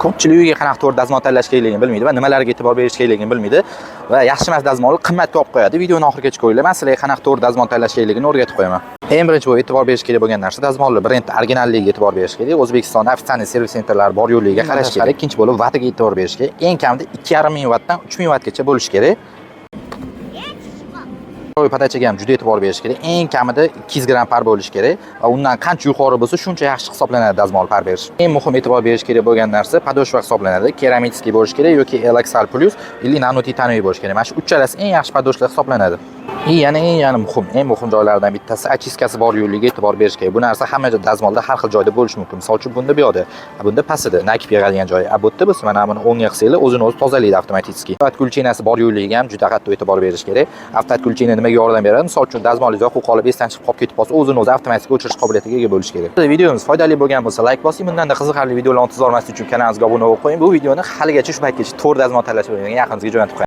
Ko'pchilik uyiga qanaqa to'g'ri dazmol tanlash kerakligini bilmaydi va nimalarga e'tibor berish kerakligini bilmaydi va yaxshi emas dazmolni qimmatga olib qo'yadi. Videoni oxirigacha ko'ringlar. Men sizlarga qanaqa to'g'ri dazmol tanlash kerakligini o'rgatib qo'yaman. Eng birinchi bu e'tibor berish kerak bo'lgan narsa dazmolni brend originalligiga e'tibor berish kerak. O'zbekistonda ofitsial servis sentrlari bor yo'qligiga qarash kerak. Ikkinchi bo'lib vatiga e'tibor berish kerak. Eng kamida 2,5 wattdan 3000 wattgacha bo'lishi kerak. Podachaga ham juda e'tibor berish kerak. Eng kamida 200 gram par bo'lishi kerak va undan qancha yuqori bo'lsa, shuncha yaxshi hisoblanadi dazmol par berish. Eng muhim e'tibor berish kerak bo'lgan narsa podoshva hisoblanadi. Keramический bo'lishi kerak yoki Elaxal Plus yoki nanotitaniy bo'lishi kerak. Mana shu uchalasi eng yaxshi podoshlar hisoblanadi. Yana muhim joylardan bittasi ochiskasi bor yo'qligiga e'tibor berish kerak. Bu narsa hamma dazmolda har xil joyda bo'lishi mumkin. Misol uchun bunda bu yoqda, bunda pastida nakib yig'ilgan joyi. Bu yerda biz mana buni o'ngga qilsanglar, o'zini o'zi tozalaydi avtomatik. Avtokulchinasi bor yo'qligiga ham juda qattiq e'tibor berish kerak. Avtokulchina nimaga yordam beradi? Misol uchun dazmolingiz yoqib qolib, esdan chiqib qolib ketib qolsa, o'zini o'zi avtomatik o'chirish qobiliyatiga ega bo'lish kerak. Videomiz foydali bo'lgan bo'lsa, like bosing, bundan qiziqarli videolarni intizor olmaslik uchun kanalimizga obuna bo'lib qo'ying. Bu videoni haligacha shu paytgacha to'g'ri dazmol tanlash bo'lgan yaqiningizga jo'natib qo'ying.